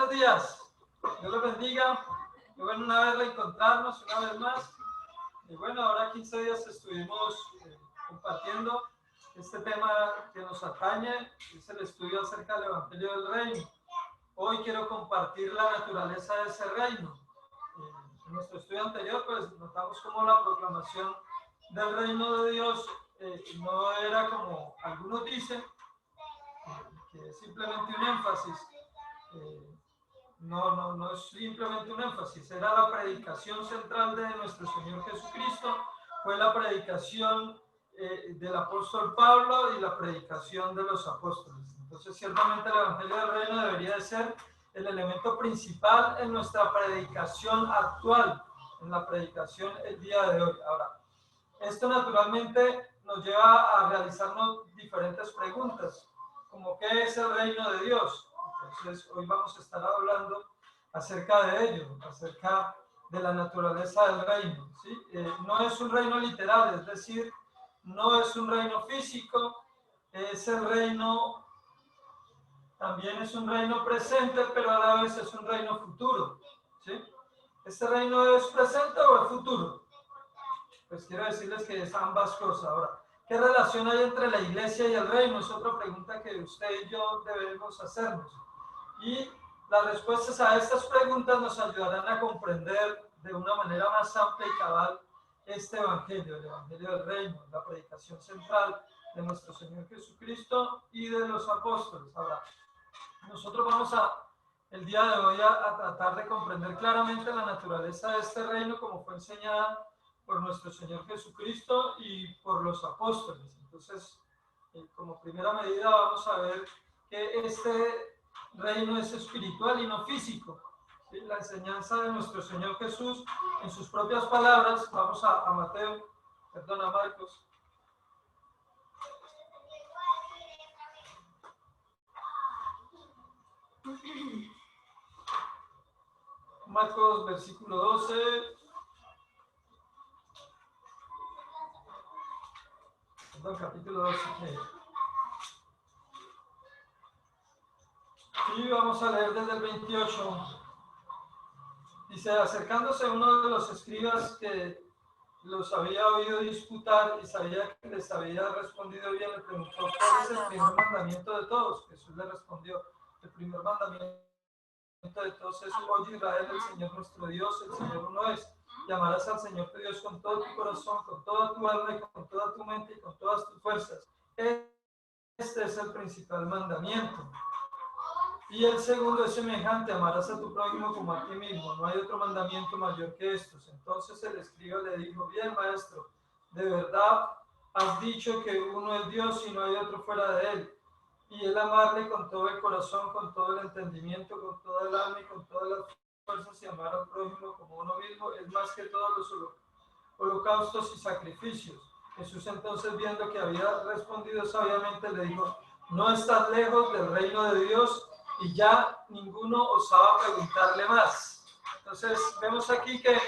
buenos días. Dios los bendiga. Qué bueno una vez reencontrarnos una vez más. Y bueno, ahora 15 días estuvimos compartiendo este tema que nos atañe, es el estudio acerca del Evangelio del Reino. Hoy quiero compartir la naturaleza de ese reino. En nuestro estudio anterior, pues notamos cómo la proclamación del reino de Dios no era como algunos dicen, que es simplemente un énfasis. No es simplemente un énfasis, era la predicación central de nuestro Señor Jesucristo, fue la predicación del apóstol Pablo y la predicación de los apóstoles. Entonces, ciertamente el Evangelio del Reino debería de ser el elemento principal en nuestra predicación actual, en la predicación el día de hoy. Ahora, esto naturalmente nos lleva a realizarnos diferentes preguntas, como ¿qué es el reino de Dios? Entonces, hoy vamos a estar hablando acerca de ello, acerca de la naturaleza del reino, ¿sí? No es un reino literal, es decir, no es un reino físico, es el reino, también es un reino presente, pero a la vez es un reino futuro, ¿sí? ¿Este reino es presente o es futuro? Pues quiero decirles que es ambas cosas. Ahora, ¿qué relación hay entre la iglesia y el reino? Es otra pregunta que usted y yo debemos hacernos. Y las respuestas a estas preguntas nos ayudarán a comprender de una manera más amplia y cabal este evangelio, el evangelio del reino, la predicación central de nuestro Señor Jesucristo y de los apóstoles. Ahora, nosotros vamos el día de hoy a tratar de comprender claramente la naturaleza de este reino como fue enseñada por nuestro Señor Jesucristo y por los apóstoles. Entonces, como primera medida vamos a ver que este reino es espiritual y no físico. ¿Sí? La enseñanza de nuestro Señor Jesús en sus propias palabras, vamos a Marcos. Marcos, versículo 12. Capítulo 12. Y vamos a leer desde el 28. Dice, acercándose uno de los escribas que los había oído disputar y sabía que les había respondido bien, le preguntó, ¿cuál es el primer mandamiento de todos? Jesús le respondió, el primer mandamiento de todos es, oye Israel, el Señor nuestro Dios, el Señor uno es. Y amarás al Señor tu Dios con todo tu corazón, con toda tu alma y con toda tu mente y con todas tus fuerzas. Este es el principal mandamiento. Y el segundo es semejante, amarás a tu prójimo como a ti mismo. No hay otro mandamiento mayor que estos. Entonces el escriba le dijo, bien maestro, de verdad has dicho que uno es Dios y no hay otro fuera de él. Y el amarle con todo el corazón, con todo el entendimiento, con toda el alma y con todas las fuerzas y amar al prójimo como uno mismo es más que todos los holocaustos y sacrificios. Jesús entonces, viendo que había respondido sabiamente, le dijo, no estás lejos del reino de Dios, y ya ninguno osaba preguntarle más. Entonces vemos aquí que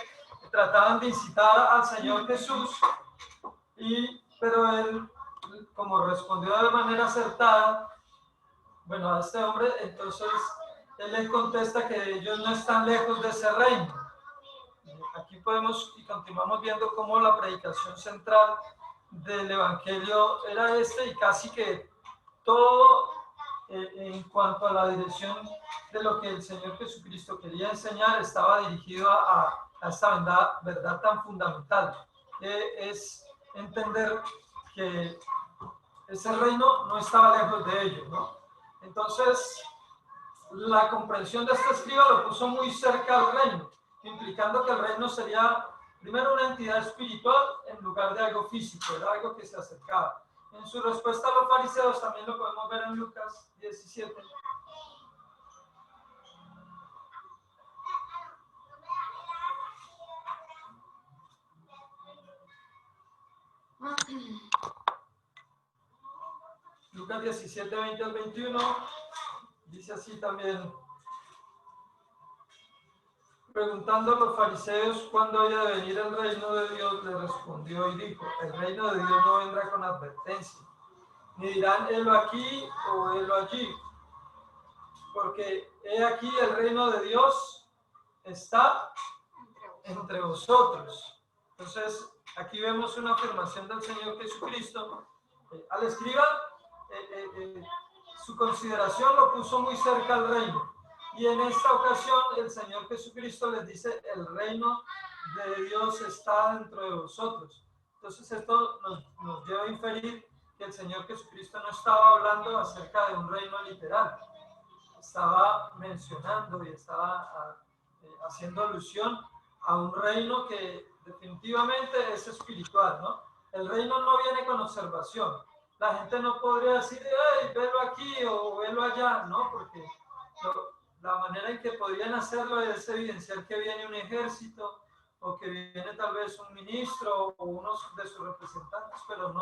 trataban de incitar al Señor Jesús, pero él, como respondió de manera acertada, bueno, a este hombre, entonces él le contesta que ellos no están lejos de ese reino. Aquí podemos y continuamos viendo cómo la predicación central del Evangelio era y casi que todo en cuanto a la dirección de lo que el Señor Jesucristo quería enseñar estaba dirigido a esta verdad tan fundamental, que es entender que ese reino no estaba lejos de ellos, ¿no? Entonces, la comprensión de este escriba lo puso muy cerca al reino, implicando que el reino sería primero una entidad espiritual en lugar de algo físico, era algo que se acercaba. En su respuesta a los fariseos también lo podemos ver en Lucas 17. Lucas 17, 20 al 21, dice así también. Preguntando a los fariseos cuándo había de venir el reino de Dios, le respondió y dijo, el reino de Dios no vendrá con advertencia, ni dirán helo aquí o helo allí, porque he aquí el reino de Dios está entre vosotros. Entonces, aquí vemos una afirmación del Señor Jesucristo. Al escriba, su consideración lo puso muy cerca al reino. Y en esta ocasión, el Señor Jesucristo les dice, el reino de Dios está dentro de vosotros. Entonces, esto nos lleva a inferir que el Señor Jesucristo no estaba hablando acerca de un reino literal. Estaba mencionando y estaba haciendo alusión a un reino que definitivamente es espiritual, ¿no? El reino no viene con observación. La gente no podría decir, hey, velo aquí o velo allá, ¿no? Porque la manera en que podrían hacerlo es evidenciar que viene un ejército o que viene tal vez un ministro o uno de sus representantes, pero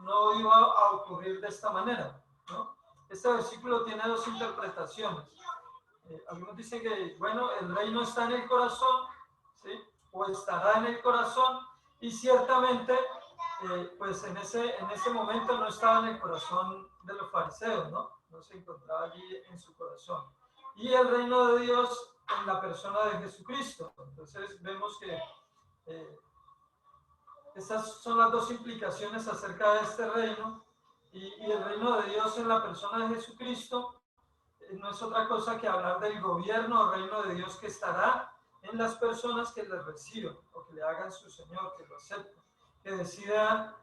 no iba a ocurrir de esta manera, ¿no? Este versículo tiene dos interpretaciones. Algunos dicen que, bueno, el reino está en el corazón, ¿sí? O estará en el corazón, y ciertamente, pues en ese momento no estaba en el corazón de los fariseos, ¿no? No se encontraba allí en su corazón. Y el reino de Dios en la persona de Jesucristo. Entonces vemos que estas son las dos implicaciones acerca de este reino, y el reino de Dios en la persona de Jesucristo no es otra cosa que hablar del gobierno o reino de Dios que estará en las personas que le reciban o que le hagan su Señor, que lo acepten, que decidan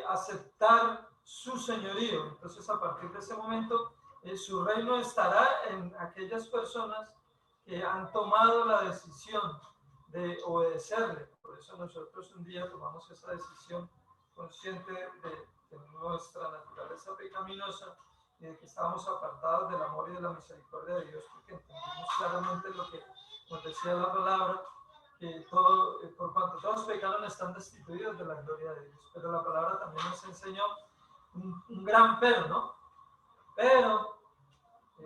aceptar su señorío. Entonces, a partir de ese momento, su reino estará en aquellas personas que han tomado la decisión de obedecerle. Por eso nosotros un día tomamos esa decisión consciente de nuestra naturaleza pecaminosa y de que estábamos apartados del amor y de la misericordia de Dios, porque entendimos claramente lo que nos decía la palabra, que todo, por cuanto todos pecaron, están destituidos de la gloria de Dios. Pero la palabra también nos enseñó un gran pero, ¿no? Pero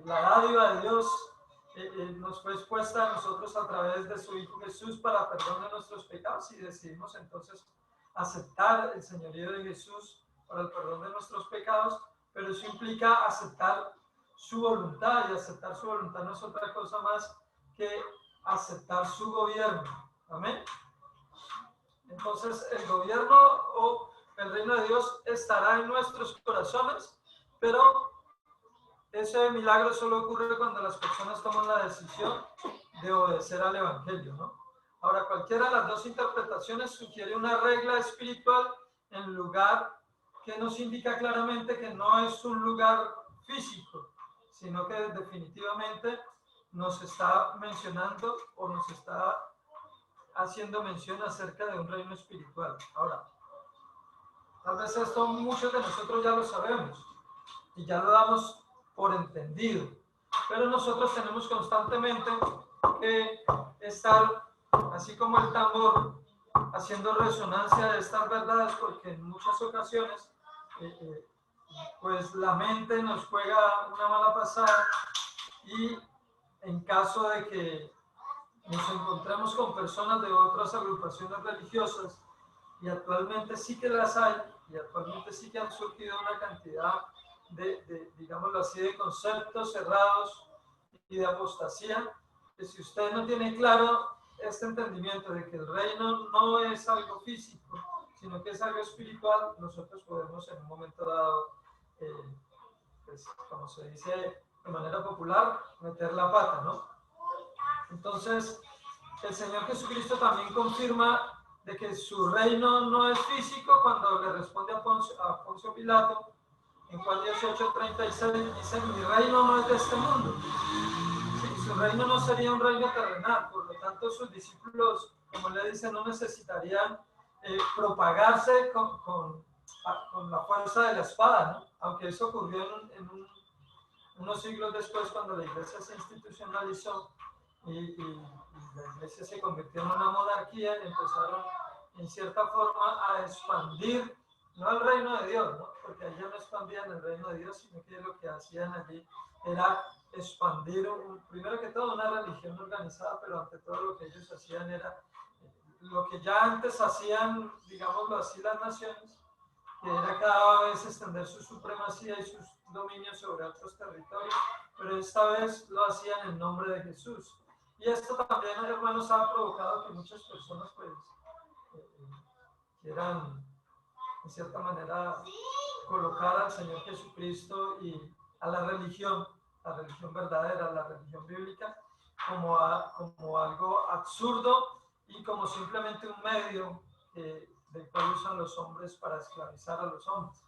la dádiva de Dios nos fue expuesta a nosotros a través de su Hijo Jesús para perdón de nuestros pecados, y decidimos entonces aceptar el señorío de Jesús para el perdón de nuestros pecados. Pero eso implica aceptar su voluntad, y aceptar su voluntad no es otra cosa más que aceptar su gobierno. Amén. Entonces, el gobierno o el reino de Dios estará en nuestros corazones, pero ese milagro solo ocurre cuando las personas toman la decisión de obedecer al Evangelio, ¿no? Ahora, cualquiera de las dos interpretaciones sugiere una regla espiritual en lugar que nos indica claramente que no es un lugar físico, sino que definitivamente nos está mencionando o nos está haciendo mención acerca de un reino espiritual. Ahora, tal vez esto muchos de nosotros ya lo sabemos y ya lo damos por entendido, pero nosotros tenemos constantemente que estar, así como el tambor, haciendo resonancia de estas verdades, porque en muchas ocasiones pues la mente nos juega una mala pasada, y en caso de que nos encontremos con personas de otras agrupaciones religiosas, y actualmente sí que las hay, y actualmente sí que han surgido una cantidad digámoslo así, de conceptos cerrados y de apostasía, que si usted no tiene claro este entendimiento de que el reino no es algo físico, sino que es algo espiritual, nosotros podemos en un momento dado, pues, como se dice de manera popular, meter la pata, ¿no? Entonces, el Señor Jesucristo también confirma de que su reino no es físico cuando le responde a Poncio Pilato, en Juan 18:36, dice: mi reino no es de este mundo. Sí, su reino no sería un reino terrenal, por lo tanto sus discípulos, como le dicen, no necesitarían propagarse con la fuerza de la espada, ¿no? Aunque eso ocurrió unos siglos después, cuando la iglesia se institucionalizó y la iglesia se convirtió en una monarquía, y empezaron en cierta forma a expandir, no el reino de Dios, ¿no? Porque allá no expandían el reino de Dios, sino que lo que hacían allí era expandir, primero que todo, una religión organizada, pero ante todo lo que ellos hacían era lo que ya antes hacían, digámoslo así, las naciones, que era cada vez extender su supremacía y sus dominios sobre otros territorios, pero esta vez lo hacían en nombre de Jesús. Y esto también, hermanos, ha provocado que muchas personas pues quieran, en cierta manera, colocar al Señor Jesucristo y a la religión verdadera, la religión bíblica, como algo absurdo y como simplemente un medio del cual usan los hombres para esclavizar a los hombres.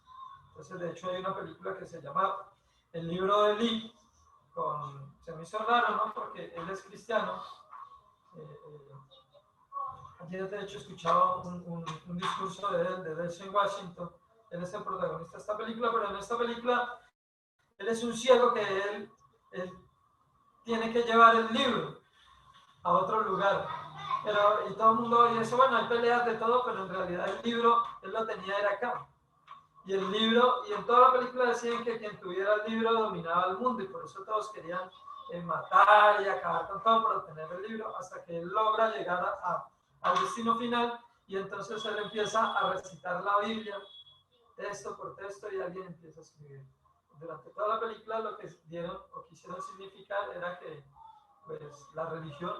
Entonces, de hecho, hay una película que se llama El libro de Eli, se me hizo raro, ¿no? Porque él es cristiano. Ayer, de hecho, escuchaba un discurso de él, de Denzel Washington. Él es el protagonista de esta película, pero en esta película él es un ciego que él tiene que llevar el libro a otro lugar. Y todo el mundo dice, bueno, hay peleas de todo, pero en realidad el libro él lo tenía era acá. Y el libro, y en toda la película decían que quien tuviera el libro dominaba el mundo, y por eso todos querían matar y acabar con todo para obtener el libro, hasta que él logra llegar al destino final, y entonces él empieza a recitar la Biblia, texto por texto, y alguien empieza a escribir. Durante toda la película lo que dieron o quisieron significar era que pues, la religión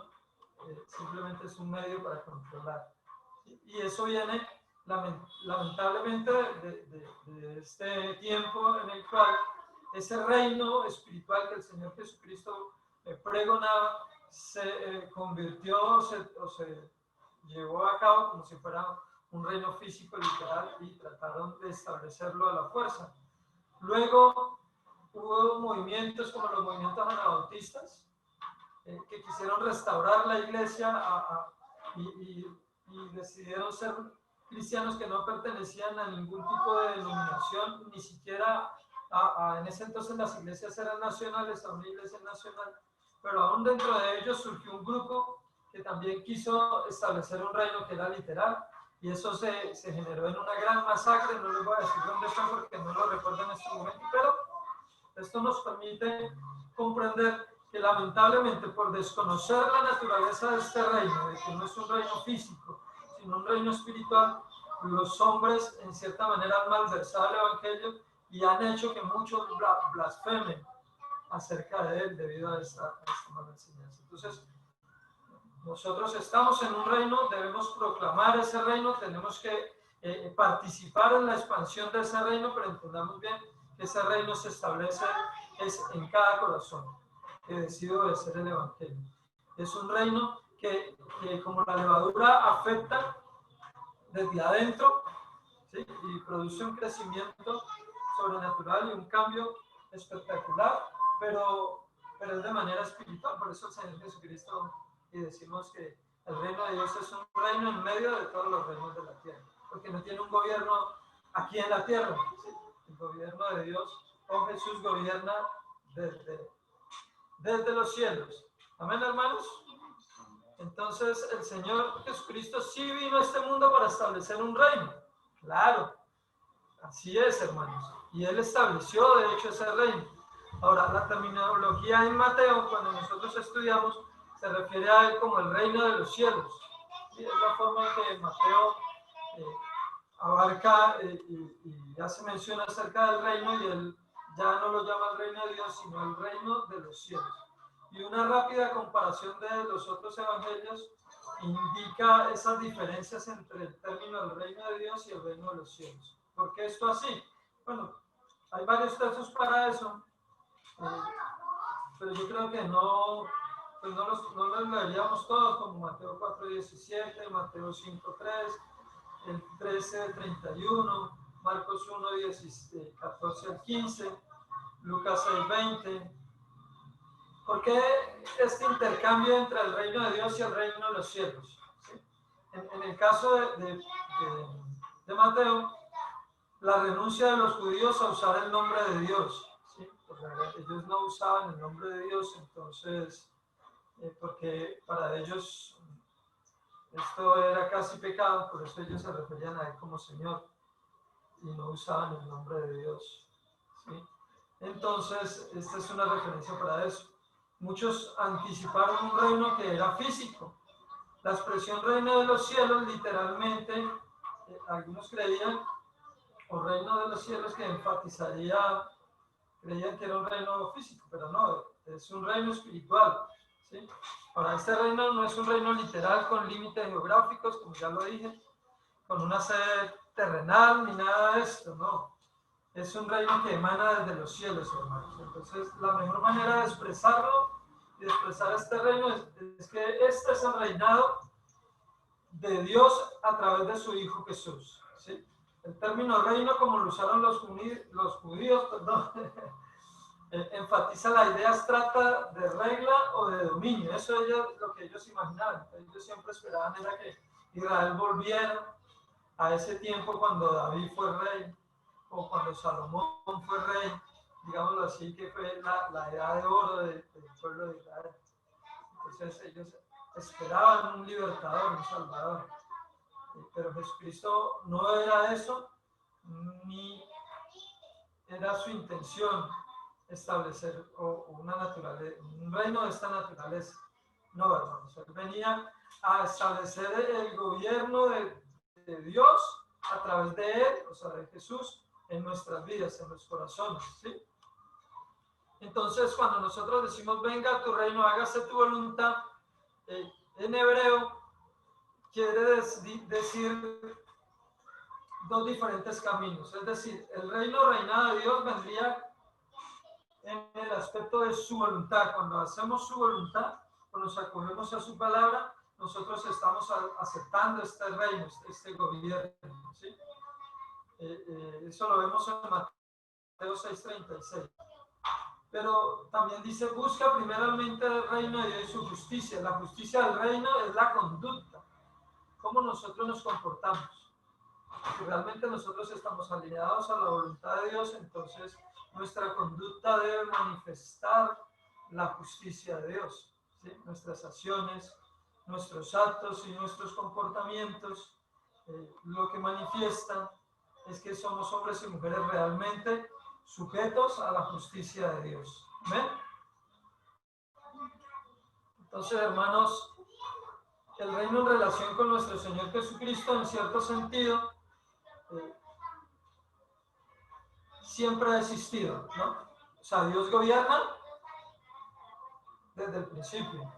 simplemente es un medio para controlar. Y eso viene lamentablemente de este tiempo en el cual ese reino espiritual que el Señor Jesucristo pregonaba se convirtió o se llevó a cabo como si fuera un reino físico literal y trataron de establecerlo a la fuerza. Luego hubo movimientos como los movimientos anabautistas que quisieron restaurar la iglesia y decidieron ser cristianos que no pertenecían a ningún tipo de denominación, ni siquiera en ese entonces las iglesias eran nacionales, a una iglesia nacional, pero aún dentro de ellos surgió un grupo que también quiso establecer un reino que era literal, y eso se generó en una gran masacre. No les voy a decir dónde está porque no lo recuerdo en este momento, pero esto nos permite comprender que lamentablemente por desconocer la naturaleza de este reino, de que no es un reino físico, sino un reino espiritual, los hombres en cierta manera han malversado el evangelio y han hecho que muchos blasfemen acerca de él debido a esta mala enseñanza. Entonces, nosotros estamos en un reino, debemos proclamar ese reino, tenemos que participar en la expansión de ese reino, pero entendamos bien que ese reino se establece en cada corazón que decide obedecer el evangelio. Es un reino que como la levadura afecta desde adentro, ¿sí? Y produce un crecimiento sobrenatural y un cambio espectacular, pero es de manera espiritual. Por eso el Señor Jesucristo, y decimos que el reino de Dios es un reino en medio de todos los reinos de la tierra, porque no tiene un gobierno aquí en la tierra, ¿sí? El gobierno de Dios con Jesús gobierna desde los cielos. Amén, hermanos. Entonces el Señor Jesucristo sí vino a este mundo para establecer un reino. Claro, así es, hermanos. Y Él estableció, de hecho, ese reino. Ahora, la terminología en Mateo, cuando nosotros estudiamos, se refiere a Él como el reino de los cielos. Y es la forma en que Mateo abarca y hace mención acerca del reino, y Él ya no lo llama el reino de Dios, sino el reino de los cielos. Y una rápida comparación de los otros evangelios indica esas diferencias entre el término del reino de Dios y el reino de los cielos. ¿Por qué esto así? Bueno, hay varios textos para eso, pero yo creo que no los leeríamos todos, como Mateo 4:17, Mateo 5:3, el 13:31, Marcos 1:14-15, Lucas 6:20. ¿Por qué este intercambio entre el reino de Dios y el reino de los cielos? ¿Sí? En el caso de Mateo, la renuncia de los judíos a usar el nombre de Dios, ¿sí? Porque ellos no usaban el nombre de Dios, entonces, porque para ellos esto era casi pecado, por eso ellos se referían a Él como Señor y no usaban el nombre de Dios, ¿sí? Entonces, esta es una referencia para eso. Muchos anticiparon un reino que era físico. La expresión reino de los cielos, literalmente, algunos creían o reino de los cielos, que enfatizaría, creían que era un reino físico, pero no, es un reino espiritual, ¿sí? Ahora, este reino no es un reino literal con límites geográficos, como ya lo dije, con una sede terrenal ni nada de esto, no. Es un reino que emana desde los cielos, hermanos. Entonces, la mejor manera de expresarlo y de expresar este reino es que este es el reinado de Dios a través de su Hijo Jesús, ¿sí? El término reino, como lo usaron los judíos, perdón, enfatiza la idea abstracta de regla o de dominio. Eso es lo que ellos imaginaban. Ellos siempre esperaban era que Israel volviera a ese tiempo cuando David fue rey, o cuando Salomón fue rey, digámoslo así, que fue la edad de oro del pueblo de Israel. Entonces ellos esperaban un libertador, un salvador. Pero Jesucristo no era eso, ni era su intención establecer una naturaleza, un reino de esta naturaleza. No, hermanos, él venía a establecer el gobierno de Dios a través de él, o sea, de Jesús, en nuestras vidas, en los corazones, ¿sí? Entonces, cuando nosotros decimos, venga tu reino, hágase tu voluntad, en hebreo quiere decir dos diferentes caminos. Es decir, el reino reinado de Dios vendría en el aspecto de su voluntad. Cuando hacemos su voluntad, cuando nos acogemos a su palabra, nosotros estamos aceptando este reino, este gobierno, ¿sí? Eso lo vemos en Mateo 6:36. Pero también dice, busca primeramente el reino de Dios y su justicia. La justicia del reino es la conducta, cómo nosotros nos comportamos. Si realmente nosotros estamos alineados a la voluntad de Dios, entonces nuestra conducta debe manifestar la justicia de Dios, ¿sí? Nuestras acciones, nuestros actos y nuestros comportamientos, lo que manifiestan es que somos hombres y mujeres realmente sujetos a la justicia de Dios. ¿Ven? Entonces, hermanos, el reino en relación con nuestro Señor Jesucristo, en cierto sentido, siempre ha existido, ¿no? O sea, Dios gobierna desde el principio.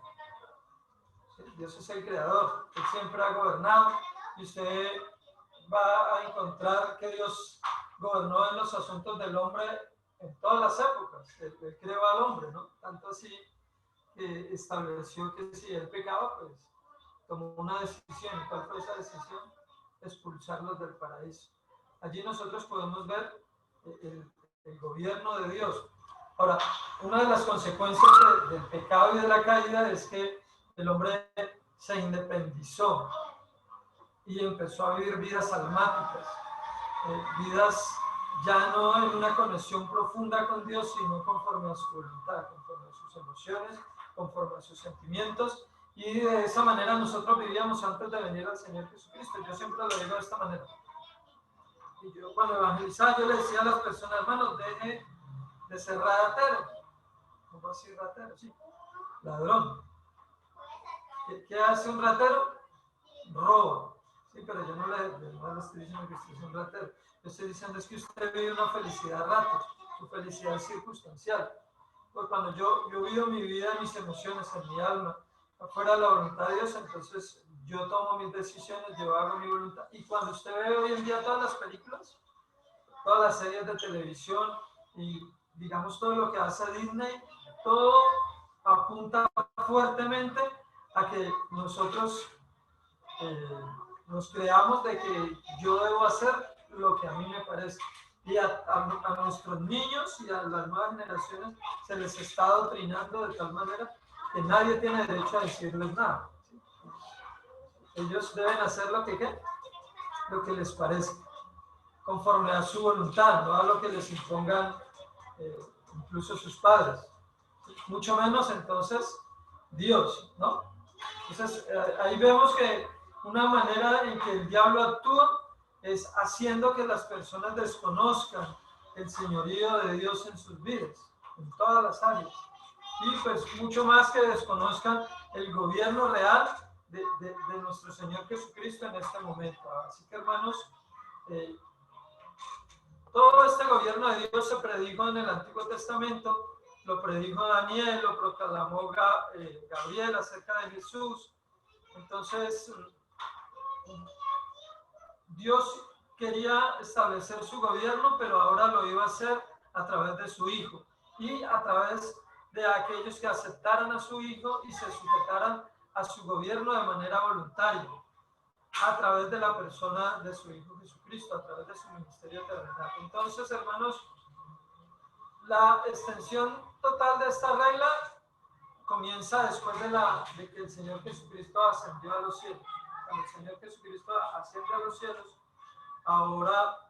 ¿Sí? Dios es el creador, Él siempre ha gobernado, y usted va a encontrar que Dios gobernó en los asuntos del hombre en todas las épocas. Él creó al hombre, ¿no? Tanto así que estableció que si él pecaba, pues tomó una decisión. ¿Y cuál fue esa decisión? Expulsarlos del paraíso. Allí nosotros podemos ver el gobierno de Dios. Ahora, una de las consecuencias del pecado y de la caída es que el hombre se independizó y empezó a vivir vidas almáticas, vidas ya no en una conexión profunda con Dios, sino conforme a su voluntad, conforme a sus emociones, conforme a sus sentimientos, y de esa manera nosotros vivíamos antes de venir al Señor Jesucristo. Yo siempre lo digo de esta manera. Y yo cuando evangelizaba, yo le decía a las personas, hermanos, deje de ser ratero. ¿Cómo así ratero? Sí, ladrón. ¿Qué hace un ratero? Roba. Sí, pero yo no le estoy diciendo que usted es un ratero. Yo estoy diciendo es que usted vive una felicidad a ratos. Su felicidad es circunstancial. Pues cuando yo vivo mi vida, mis emociones, en mi alma, afuera de la voluntad de Dios, entonces yo tomo mis decisiones, yo hago mi voluntad. Y cuando usted ve hoy en día todas las películas, todas las series de televisión y digamos todo lo que hace Disney, todo apunta fuertemente a que nosotros nos creamos de que yo debo hacer lo que a mí me parece. Y a nuestros niños y a las nuevas generaciones se les está adoctrinando de tal manera que nadie tiene derecho a decirles nada. ¿Sí? Ellos deben hacer lo que les parezca, conforme a su voluntad, no a lo que les impongan incluso sus padres. ¿Sí? Mucho menos entonces Dios, ¿no? Entonces ahí vemos que una manera en que el diablo actúa es haciendo que las personas desconozcan el señorío de Dios en sus vidas, en todas las áreas. Y pues mucho más que desconozcan el gobierno real de nuestro Señor Jesucristo en este momento. Así que hermanos, Todo este gobierno de Dios se predijo en el Antiguo Testamento, lo predijo Daniel, lo proclamó Gabriel acerca de Jesús. Entonces, Dios quería establecer su gobierno, pero ahora lo iba a hacer a través de su Hijo y a través de aquellos que aceptaran a su Hijo y se sujetaran a su gobierno de manera voluntaria, a través de la persona de su Hijo Jesucristo, a través de su ministerio terrenal. Entonces, hermanos, la extensión total de esta regla comienza después de que el Señor Jesucristo ascendió a los cielos. Cuando el Señor Jesucristo asciende a los cielos, ahora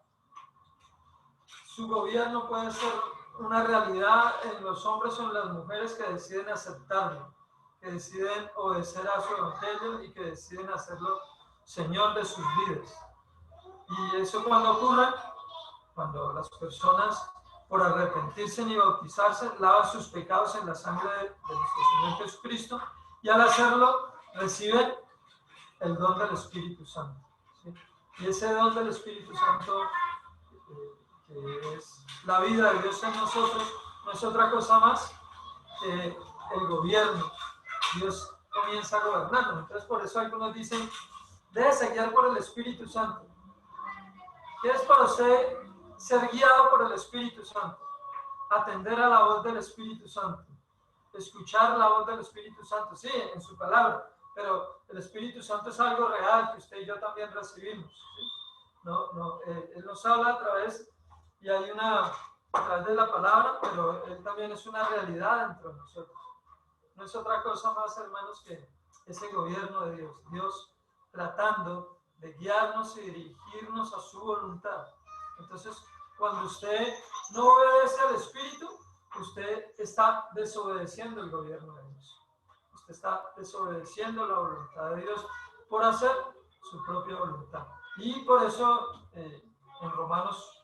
su gobierno puede ser una realidad en los hombres o en las mujeres que deciden aceptarlo, que deciden obedecer a su evangelio y que deciden hacerlo Señor de sus vidas. Y eso cuando ocurre, cuando las personas por arrepentirse y bautizarse lavan sus pecados en la sangre de nuestro Señor Jesucristo, y al hacerlo reciben el don del Espíritu Santo, ¿sí? Y ese don del Espíritu Santo, que es la vida de Dios en nosotros, no es otra cosa más que el gobierno. Dios comienza a gobernarnos. Entonces, por eso algunos dicen, déjese guiar por el Espíritu Santo. ¿Qué es para usted ser guiado por el Espíritu Santo? Atender a la voz del Espíritu Santo, escuchar la voz del Espíritu Santo, sí, en su palabra, pero el Espíritu Santo es algo real que usted y yo también recibimos, ¿sí? Él nos habla a través, y hay a través de la palabra, pero Él también es una realidad dentro de nosotros. No es otra cosa más, hermanos, que ese gobierno de Dios, Dios tratando de guiarnos y dirigirnos a su voluntad. Entonces, cuando usted no obedece al Espíritu, usted está desobedeciendo el gobierno de Dios. Usted está desobedeciendo la voluntad de Dios por hacer su propia voluntad. Y por eso en Romanos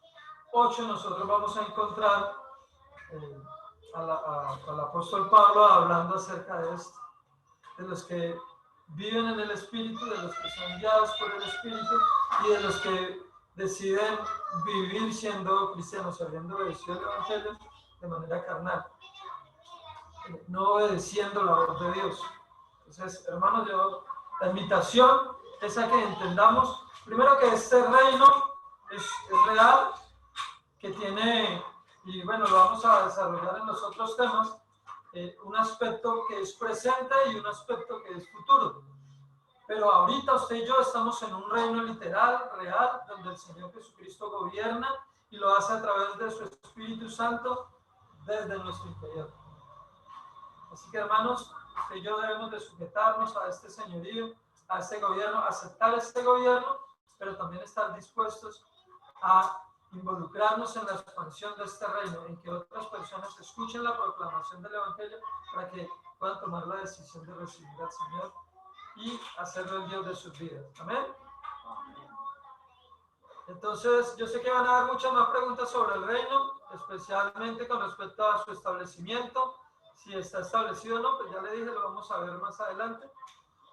8 nosotros vamos a encontrar al apóstol Pablo hablando acerca de esto, de los que viven en el Espíritu, de los que son guiados por el Espíritu y de los que deciden vivir siendo cristianos, habiendo obedecido el Evangelio de manera carnal, no obedeciendo la voz de Dios. Entonces, hermanos, la invitación es a que entendamos, primero, que este reino es real, que tiene, y bueno, lo vamos a desarrollar en los otros temas, un aspecto que es presente y un aspecto que es futuro. Pero ahorita usted y yo estamos en un reino literal, real, donde el Señor Jesucristo gobierna y lo hace a través de su Espíritu Santo desde nuestro interior. Así que, hermanos, usted y yo debemos de sujetarnos a este señorío, a este gobierno, aceptar este gobierno, pero también estar dispuestos a involucrarnos en la expansión de este reino, en que otras personas escuchen la proclamación del Evangelio para que puedan tomar la decisión de recibir al Señor y hacerlo el Dios de sus vidas. Amén. Entonces, yo sé que van a haber muchas más preguntas sobre el reino, especialmente con respecto a su establecimiento, si está establecido o no, pues ya le dije, lo vamos a ver más adelante,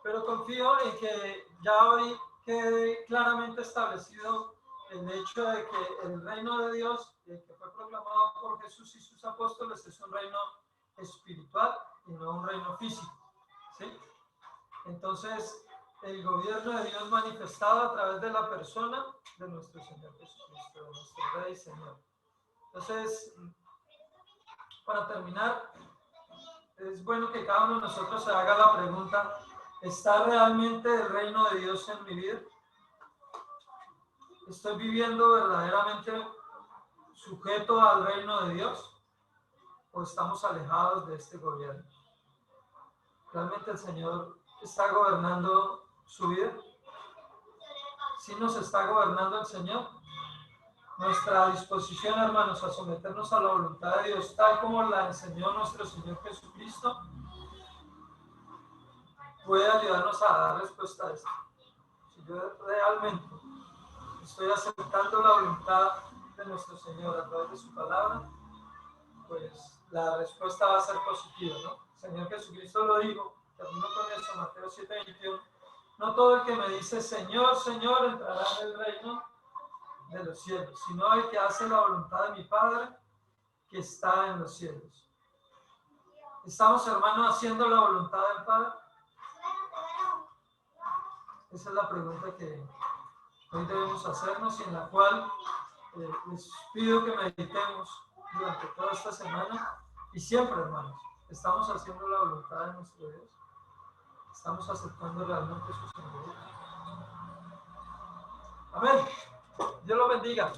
pero confío en que ya hoy quede claramente establecido el hecho de que el reino de Dios, que fue proclamado por Jesús y sus apóstoles, es un reino espiritual y no un reino físico, ¿sí? Entonces, el gobierno de Dios manifestado a través de la persona de nuestro Señor Jesucristo, de nuestro Rey y Señor. Entonces, para terminar, es bueno que cada uno de nosotros se haga la pregunta, ¿está realmente el reino de Dios en mi vida? ¿Estoy viviendo verdaderamente sujeto al reino de Dios? ¿O estamos alejados de este gobierno? ¿Realmente el Señor está gobernando su vida? ¿Sí nos está gobernando el Señor? Nuestra disposición, hermanos, a someternos a la voluntad de Dios, tal como la enseñó nuestro Señor Jesucristo, puede ayudarnos a dar respuesta a esto. Si yo realmente estoy aceptando la voluntad de nuestro Señor a través de su palabra, pues la respuesta va a ser positiva, ¿no? El Señor Jesucristo lo dijo, termino con eso, Mateo 7:21, no todo el que me dice Señor, Señor entrará en el reino de los cielos, sino el que hace la voluntad de mi Padre que está en los cielos. ¿Estamos, hermanos, haciendo la voluntad del Padre? Esa es la pregunta que hoy debemos hacernos y en la cual les pido que meditemos durante toda esta semana y siempre, hermanos. ¿Estamos haciendo la voluntad de nuestro Dios? ¿Estamos aceptando realmente su señoría? Amén. Dios los bendiga.